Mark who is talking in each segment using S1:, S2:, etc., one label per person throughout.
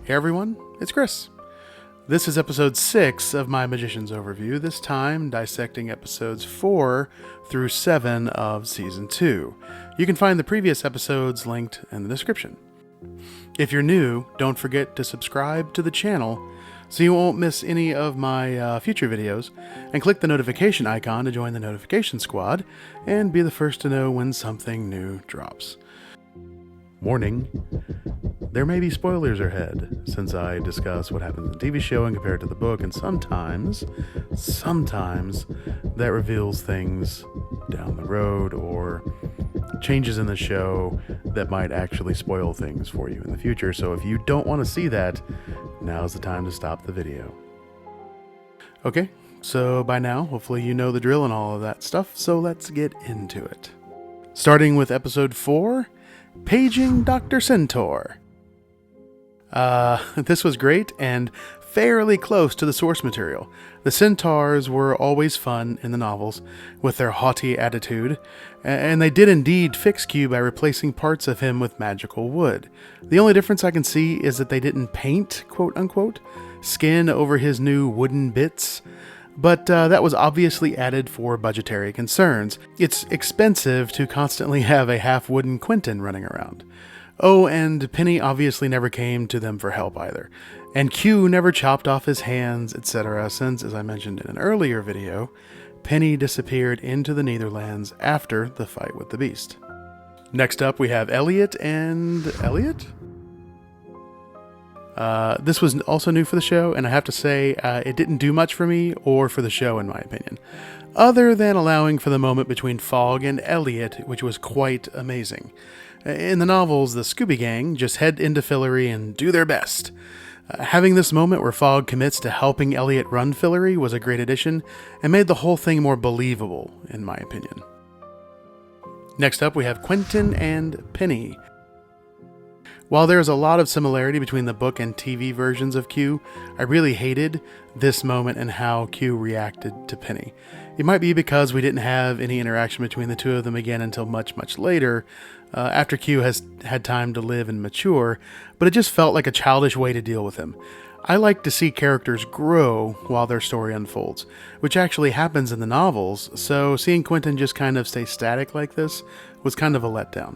S1: Hey everyone, it's Chris. This is episode 6 of my Magician's Overview, this time dissecting episodes 4 through 7 of Season 2. You can find the previous episodes linked in the description. If you're new, don't forget to subscribe to the channel so you won't miss any of my future videos, and click the notification icon to join the notification squad and be the first to know when something new drops. Warning, there may be spoilers ahead, since I discuss what happens in the TV show and compare it to the book, and sometimes that reveals things down the road or changes in the show that might actually spoil things for you in the future. So if you don't want to see that, now's the time to stop the video. Okay, so by now, hopefully you know the drill and all of that stuff, so let's get into it. Starting with episode 4, Paging Dr. Centaur. This was great and fairly close to the source material. The Centaurs were always fun in the novels with their haughty attitude, and they did indeed fix Q by replacing parts of him with magical wood. The only difference I can see is that they didn't paint, quote-unquote, skin over his new wooden bits, but that was obviously added for budgetary concerns. It's expensive to constantly have a half-wooden Quentin running around. Oh, and Penny obviously never came to them for help either. And Q never chopped off his hands, etc., since, as I mentioned in an earlier video, Penny disappeared into the Netherlands after the fight with the beast. Next up, we have Eliot and Eliot? This was also new for the show, and I have to say, it didn't do much for me or for the show, in my opinion, other than allowing for the moment between Fogg and Eliot, which was quite amazing. In the novels, the Scooby Gang just head into Fillory and do their best. Having this moment where Fogg commits to helping Eliot run Fillory was a great addition, and made the whole thing more believable, in my opinion. Next up, we have Quentin and Penny. While there is a lot of similarity between the book and TV versions of Q, I really hated this moment and how Q reacted to Penny. It might be because we didn't have any interaction between the two of them again until much, much later, after Q has had time to live and mature, but it just felt like a childish way to deal with him. I like to see characters grow while their story unfolds, which actually happens in the novels, so seeing Quentin just kind of stay static like this was kind of a letdown.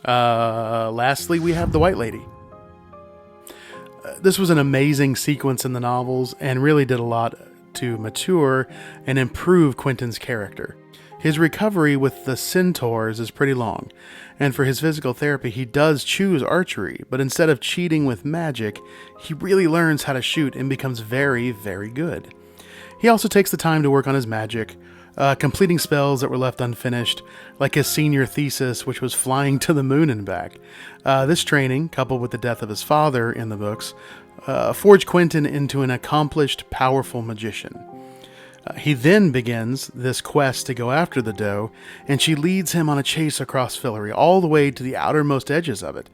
S1: Lastly, we have the White Lady. This was an amazing sequence in the novels and really did a lot to mature and improve Quentin's character. His recovery with the Centaurs is pretty long, and for his physical therapy he does choose archery, but instead of cheating with magic, he really learns how to shoot and becomes very, very good. He also takes the time to work on his magic, completing spells that were left unfinished, like his senior thesis, which was flying to the moon and back. This training, coupled with the death of his father in the books, forged Quentin into an accomplished, powerful magician. He then begins this quest to go after the doe, and she leads him on a chase across Fillory, all the way to the outermost edges of it.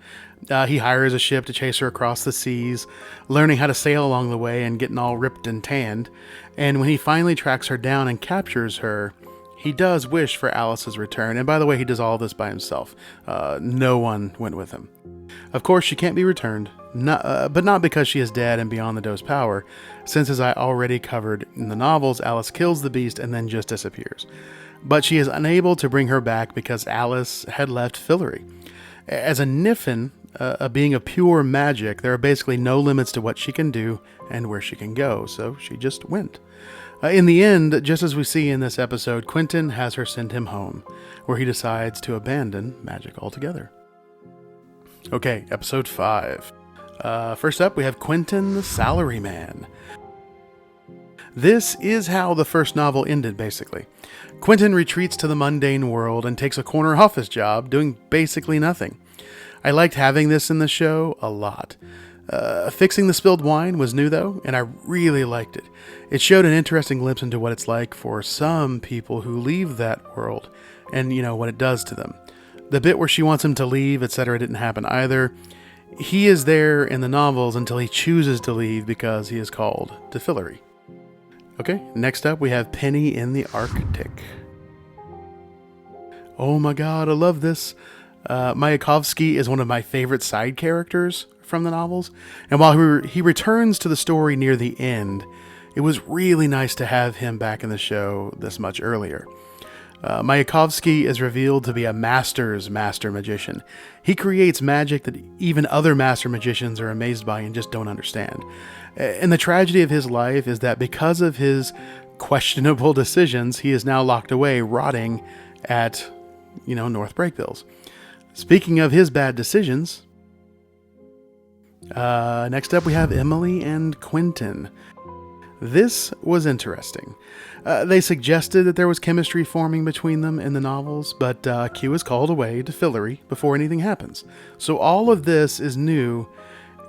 S1: He hires a ship to chase her across the seas, learning how to sail along the way and getting all ripped and tanned. And when he finally tracks her down and captures her, he does wish for Alice's return. And by the way, he does all this by himself. No one went with him. Of course, she can't be returned, but not because she is dead and beyond the doe's power, since, as I already covered in the novels, Alice kills the beast and then just disappears. But she is unable to bring her back because Alice had left Fillory. As a Niffin, a being of pure magic, there are basically no limits to what she can do and where she can go, so she just went. In the end, just as we see in this episode, Quentin has her send him home, where he decides to abandon magic altogether. Okay, episode 5. First up, we have Quentin the Salaryman. This is how the first novel ended, basically. Quentin retreats to the mundane world and takes a corner office job, doing basically nothing. I liked having this in the show a lot. Fixing the spilled wine was new, though, and I really liked it. It showed an interesting glimpse into what it's like for some people who leave that world, and, what it does to them. The bit where she wants him to leave, etc., didn't happen either. He is there in the novels until he chooses to leave because he is called to Fillory. Okay, next up we have Penny in the Arctic. Oh my god, I love this. Mayakovsky is one of my favorite side characters from the novels. And while he returns to the story near the end, it was really nice to have him back in the show this much earlier. Mayakovsky is revealed to be a master magician. He creates magic that even other master magicians are amazed by and just don't understand. And the tragedy of his life is that because of his questionable decisions, he is now locked away, rotting at, North Brakebills. Speaking of his bad decisions, next up we have Emily and Quentin. This was interesting. They suggested that there was chemistry forming between them in the novels, but Q is called away to Fillory before anything happens. So all of this is new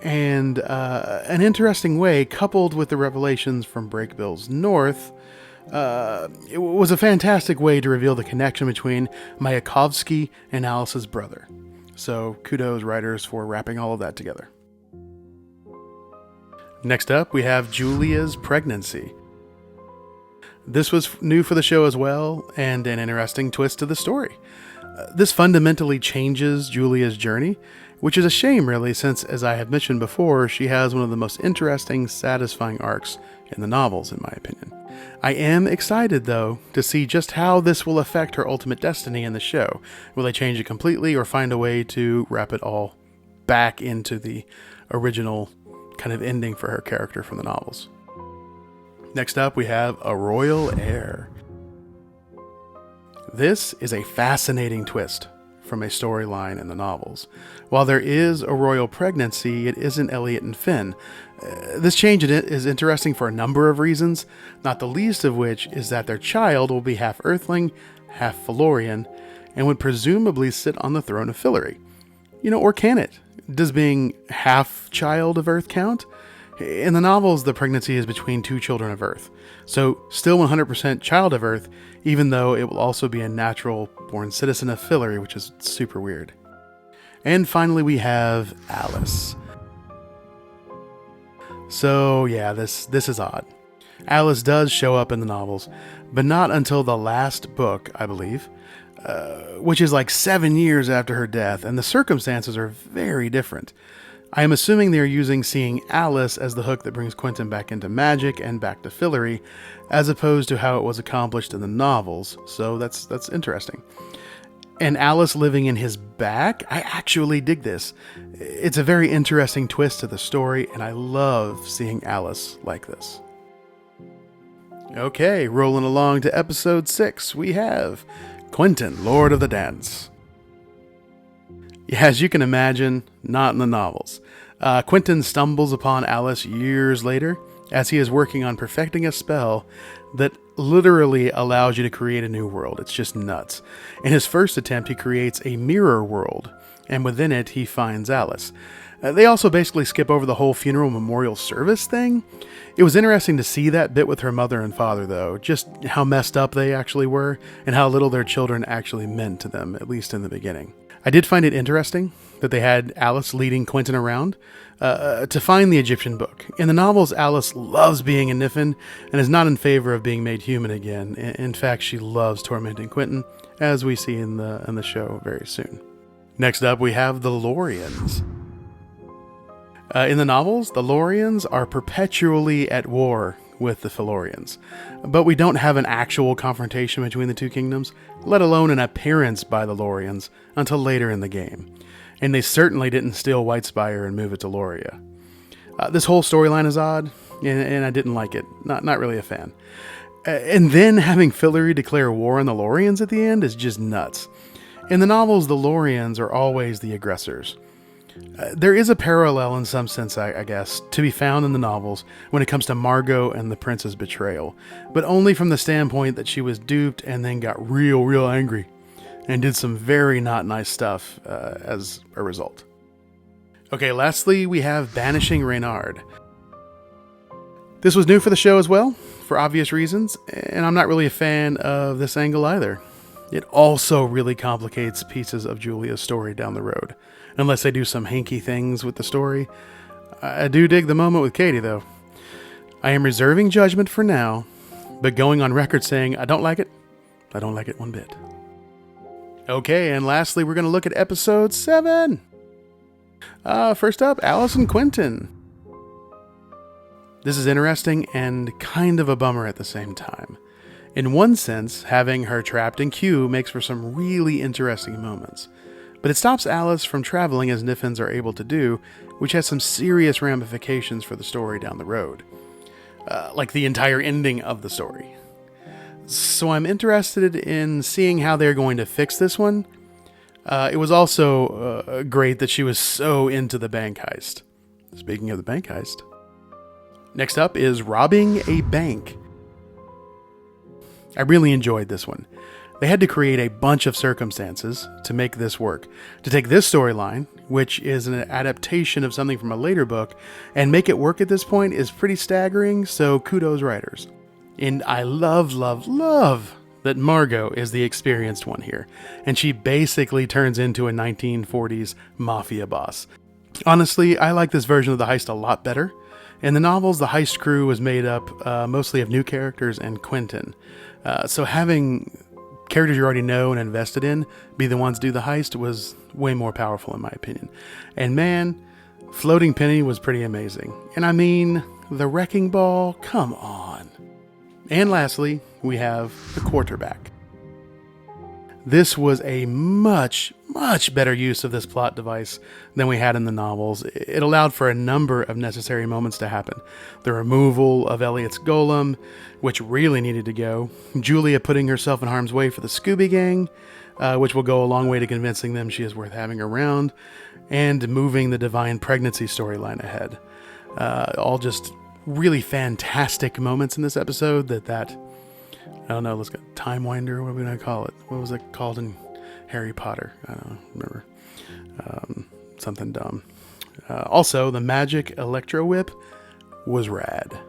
S1: and an interesting way, coupled with the revelations from Brakebills North. It was a fantastic way to reveal the connection between Mayakovsky and Alice's brother. So kudos, writers, for wrapping all of that together. Next up, we have Julia's pregnancy. This was new for the show as well, and an interesting twist to the story. This fundamentally changes Julia's journey, which is a shame really, since, as I have mentioned before, she has one of the most interesting, satisfying arcs in the novels, in my opinion. I am excited, though, to see just how this will affect her ultimate destiny in the show. Will they change it completely, or find a way to wrap it all back into the original kind of ending for her character from the novels? Next up, we have a Royal Heir. This is a fascinating twist from a storyline in the novels. While there is a royal pregnancy, it isn't Eliot and Finn. This change in it is interesting for a number of reasons, not the least of which is that their child will be half Earthling, half Fillorian, and would presumably sit on the throne of Fillory. Or can it? Does being half child of Earth count? In the novels, the pregnancy is between two children of Earth, so still 100% child of Earth, even though it will also be a natural-born citizen of Fillory, which is super weird. And finally, we have Alice. So yeah, this is odd. Alice does show up in the novels, but not until the last book, I believe, which is like 7 years after her death, and the circumstances are very different. I am assuming they are using seeing Alice as the hook that brings Quentin back into magic and back to Fillory, as opposed to how it was accomplished in the novels, so that's interesting. And Alice living in his back? I actually dig this. It's a very interesting twist to the story, and I love seeing Alice like this. Okay, rolling along to episode 6, we have Quentin, Lord of the Dance. Yeah, as you can imagine, not in the novels. Quentin stumbles upon Alice years later as he is working on perfecting a spell that literally allows you to create a new world. It's just nuts. In his first attempt, he creates a mirror world, and within it, he finds Alice. They also basically skip over the whole funeral memorial service thing. It was interesting to see that bit with her mother and father, though, just how messed up they actually were, and how little their children actually meant to them, at least in the beginning. I did find it interesting that they had Alice leading Quentin around to find the Egyptian book. In the novels, Alice loves being a Niffin and is not in favor of being made human again. In fact, she loves tormenting Quentin, as we see in the show very soon. Next up, we have the Lorians. In the novels, the Lorians are perpetually at war with the Fillorians, but we don't have an actual confrontation between the two kingdoms, let alone an appearance by the Lorians, until later in the game. And they certainly didn't steal Whitespire and move it to Loria. This whole storyline is odd, and I didn't like it. Not really a fan. And then having Fillory declare war on the Lorians at the end is just nuts. In the novels, the Lorians are always the aggressors. There is a parallel in some sense, I guess, to be found in the novels when it comes to Margot and the prince's betrayal, but only from the standpoint that she was duped and then got real angry and did some very not nice stuff as a result. Okay, lastly, we have Banishing Reynard. This was new for the show as well, for obvious reasons, and I'm not really a fan of this angle either. It also really complicates pieces of Julia's story down the road, unless they do some hanky things with the story. I do dig the moment with Katie, though. I am reserving judgment for now, but going on record saying I don't like it one bit. Okay, and lastly, we're going to look at episode 7. First up, Alice and Quentin. This is interesting and kind of a bummer at the same time. In one sense, having her trapped in Q makes for some really interesting moments, but it stops Alice from traveling as Niffins are able to do, which has some serious ramifications for the story down the road. Like the entire ending of the story. So I'm interested in seeing how they're going to fix this one. It was also great that she was so into the bank heist. Speaking of the bank heist. Next up is robbing a bank. I really enjoyed this one. They had to create a bunch of circumstances to make this work. To take this storyline, which is an adaptation of something from a later book, and make it work at this point is pretty staggering, so kudos writers. And I love that Margot is the experienced one here, and she basically turns into a 1940s mafia boss. Honestly, I like this version of the heist a lot better. In the novels, the heist crew was made up mostly of new characters and Quentin. So having characters you already know and invested in be the ones do the heist was way more powerful in my opinion. And man, Floating Penny was pretty amazing. And I mean, the wrecking ball, come on. And lastly, we have the quarterback. This was a much better use of this plot device than we had in the novels. It allowed for a number of necessary moments to happen. The removal of Eliot's golem, which really needed to go. Julia putting herself in harm's way for the Scooby Gang, which will go a long way to convincing them she is worth having around. And moving the divine pregnancy storyline ahead. All just really fantastic moments in this episode that I don't know, let's go Time Winder, what are we going to call it? What was it called in Harry Potter? I don't remember. Something dumb. Also, the magic electro whip was rad.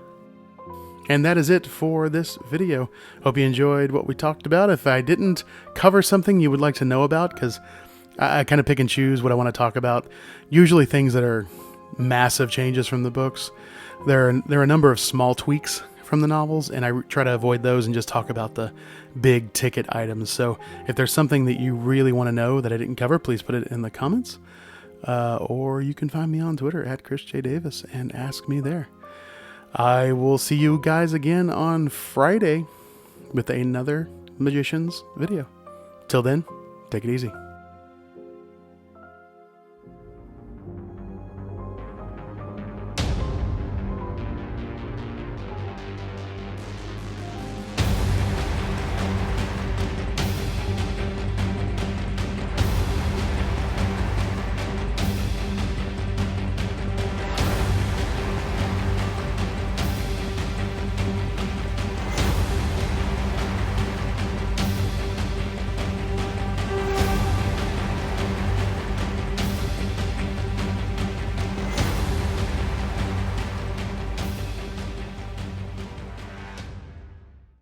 S1: And that is it for this video. Hope you enjoyed what we talked about. If I didn't cover something you would like to know about, because I kind of pick and choose what I want to talk about. Usually things that are massive changes from the books. There are a number of small tweaks from the novels, and I try to avoid those and just talk about the big ticket items. So if there's something that you really want to know that I didn't cover, please put it in the comments. Or you can find me on Twitter at ChrisJDavis and ask me there. I will see you guys again on Friday with another Magicians video. Till then, take it easy.